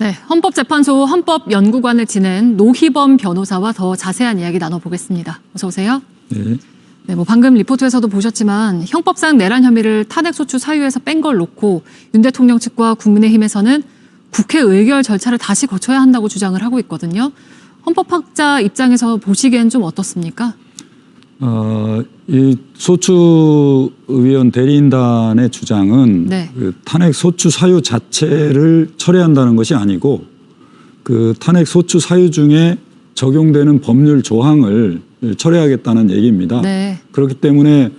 네, 헌법재판소 헌법연구관을 지낸 노희범 변호사와 더 자세한 이야기 나눠보겠습니다. 어서 오세요. 네. 네, 방금 리포트에서도 보셨지만 형법상 내란 혐의를 탄핵소추 사유에서 뺀 걸 놓고 윤 대통령 측과 국민의힘에서는 국회 의결 절차를 다시 거쳐야 한다고 주장을 하고 있거든요. 헌법학자 입장에서 보시기엔 좀 어떻습니까? 이 소추위원 대리인단의 주장은 네. 그 탄핵 소추 사유 자체를 철회한다는 것이 아니고 그 탄핵 소추 사유 중에 적용되는 법률 조항을 철회하겠다는 얘기입니다. 네. 그렇기 때문에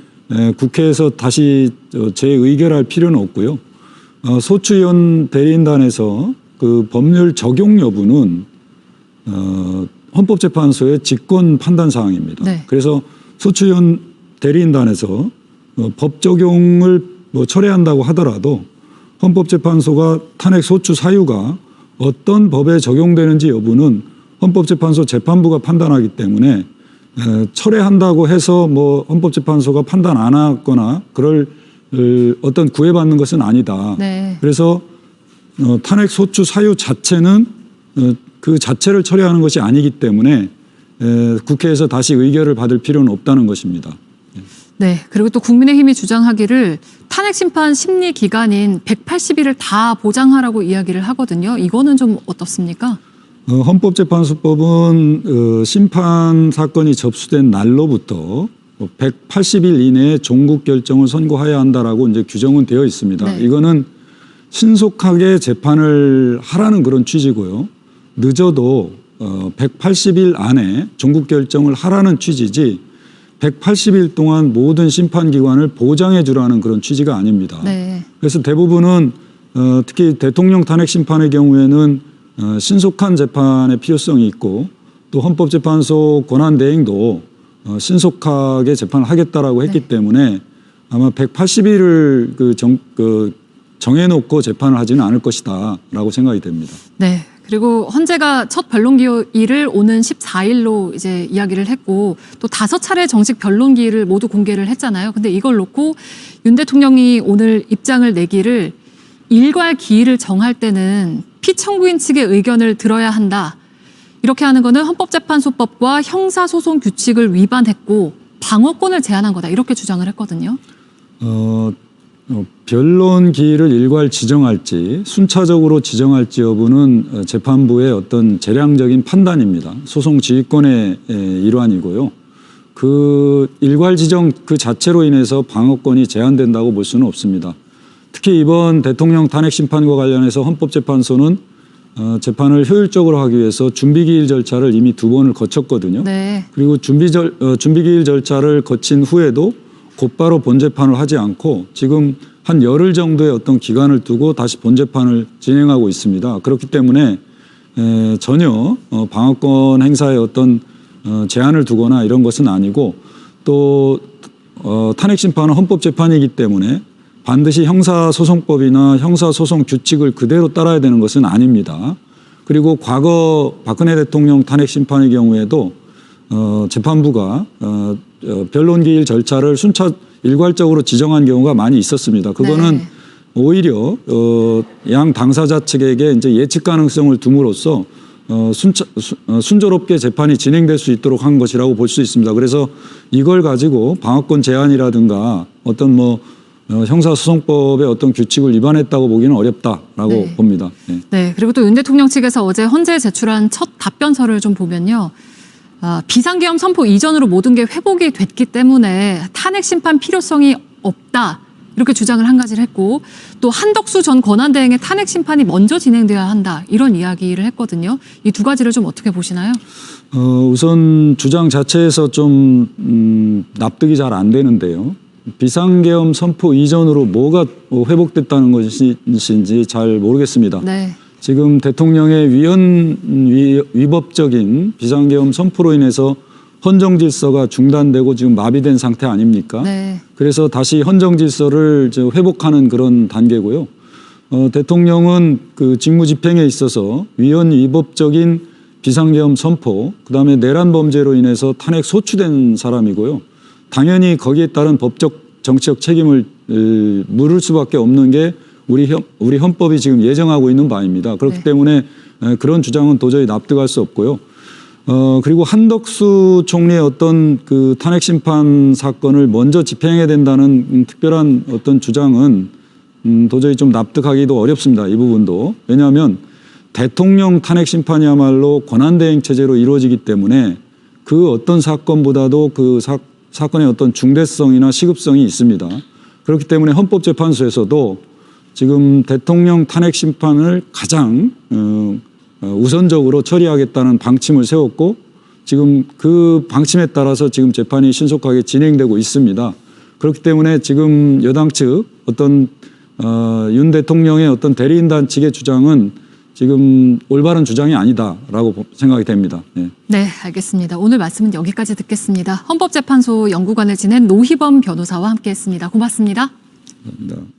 국회에서 다시 재의결할 필요는 없고요. 소추위원 대리인단에서 그 법률 적용 여부는 헌법재판소의 직권 판단 사항입니다. 네. 그래서 소추위원 대리인단에서 법 적용을 철회한다고 하더라도 헌법재판소가 탄핵 소추 사유가 어떤 법에 적용되는지 여부는 헌법재판소 재판부가 판단하기 때문에 철회한다고 해서 헌법재판소가 판단 안 하거나 그럴 어떤 구애받는 것은 아니다. 네. 그래서 탄핵 소추 사유 자체는 그 자체를 철회하는 것이 아니기 때문에 국회에서 다시 의결을 받을 필요는 없다는 것입니다. 네, 그리고 또 국민의힘이 주장하기를 탄핵 심판 심리 기간인 180일을 다 보장하라고 이야기를 하거든요. 이거는 좀 어떻습니까? 헌법재판소법은 심판 사건이 접수된 날로부터 180일 이내에 종국 결정을 선고해야 한다라고 이제 규정은 되어 있습니다. 네. 이거는 신속하게 재판을 하라는 그런 취지고요. 늦어도 180일 안에 종국 결정을 하라는 취지지 180일 동안 모든 심판기관을 보장해 주라는 그런 취지가 아닙니다. 네. 그래서 대부분은 특히 대통령 탄핵 심판의 경우에는 신속한 재판의 필요성이 있고 또 헌법재판소 권한대행도 신속하게 재판을 하겠다라고 했기 네. 때문에 아마 180일을 정해놓고 재판을 하지는 않을 것이다라고 생각이 됩니다. 네. 그리고 헌재가 첫 변론기일을 오는 14일로 이제 이야기를 했고 또 5차례 정식 변론기일을 모두 공개를 했잖아요. 근데 이걸 놓고 윤 대통령이 오늘 입장을 내기를 일괄 기일을 정할 때는 피청구인 측의 의견을 들어야 한다. 이렇게 하는 거는 헌법재판소법과 형사소송 규칙을 위반했고 방어권을 제한한 거다. 이렇게 주장을 했거든요. 변론 기일을 일괄 지정할지 순차적으로 지정할지 여부는 재판부의 어떤 재량적인 판단입니다. 소송 지휘권의 일환이고요. 그 일괄 지정 그 자체로 인해서 방어권이 제한된다고 볼 수는 없습니다. 특히 이번 대통령 탄핵 심판과 관련해서 헌법재판소는 재판을 효율적으로 하기 위해서 준비기일 절차를 이미 2번을 거쳤거든요. 네. 그리고 준비기일 절차를 거친 후에도 곧바로 본재판을 하지 않고 지금 한 열흘 정도의 어떤 기간을 두고 다시 본재판을 진행하고 있습니다. 그렇기 때문에 전혀 방어권 행사에 어떤 제한을 두거나 이런 것은 아니고 또 탄핵 심판은 헌법재판이기 때문에 반드시 형사소송법이나 형사소송 규칙을 그대로 따라야 되는 것은 아닙니다. 그리고 과거 박근혜 대통령 탄핵 심판의 경우에도 재판부가 변론기일 절차를 일괄적으로 지정한 경우가 많이 있었습니다. 그거는 네. 오히려 양 당사자 측에게 이제 예측 가능성을 둠으로써 순조롭게 재판이 진행될 수 있도록 한 것이라고 볼 수 있습니다. 그래서 이걸 가지고 방어권 제한이라든가 어떤 형사소송법의 어떤 규칙을 위반했다고 보기는 어렵다라고 네. 봅니다. 네. 네. 그리고 또 윤 대통령 측에서 어제 헌재에 제출한 첫 답변서를 좀 보면요. 비상계엄 선포 이전으로 모든 게 회복이 됐기 때문에 탄핵 심판 필요성이 없다. 이렇게 주장을 한 가지를 했고 또 한덕수 전 권한대행의 탄핵 심판이 먼저 진행돼야 한다. 이런 이야기를 했거든요. 이 두 가지를 좀 어떻게 보시나요? 우선 주장 자체에서 좀 납득이 잘 안 되는데요. 비상계엄 선포 이전으로 뭐가 회복됐다는 것인지 잘 모르겠습니다. 네. 지금 대통령의 위법적인 비상계엄 선포로 인해서 헌정 질서가 중단되고 지금 마비된 상태 아닙니까? 네. 그래서 다시 헌정 질서를 회복하는 그런 단계고요. 대통령은 그 직무 집행에 있어서 위헌위법적인 비상계엄 선포, 그다음에 내란 범죄로 인해서 탄핵 소추된 사람이고요. 당연히 거기에 따른 법적 정치적 책임을 물을 수밖에 없는 게 우리 헌법이 지금 예정하고 있는 바입니다. 그렇기 네. 때문에 그런 주장은 도저히 납득할 수 없고요. 그리고 한덕수 총리의 어떤 그 탄핵 심판 사건을 먼저 집행해야 된다는 특별한 어떤 주장은 도저히 좀 납득하기도 어렵습니다. 이 부분도. 왜냐하면 대통령 탄핵 심판이야말로 권한대행 체제로 이루어지기 때문에 그 어떤 사건보다도 그 사건의 어떤 중대성이나 시급성이 있습니다. 그렇기 때문에 헌법재판소에서도 지금 대통령 탄핵 심판을 가장 우선적으로 처리하겠다는 방침을 세웠고 지금 그 방침에 따라서 지금 재판이 신속하게 진행되고 있습니다. 그렇기 때문에 지금 여당 측 어떤 윤 대통령의 어떤 대리인단 측의 주장은 지금 올바른 주장이 아니다라고 생각이 됩니다. 네. 네, 알겠습니다. 오늘 말씀은 여기까지 듣겠습니다. 헌법재판소 연구관을 지낸 노희범 변호사와 함께했습니다. 고맙습니다. 감사합니다.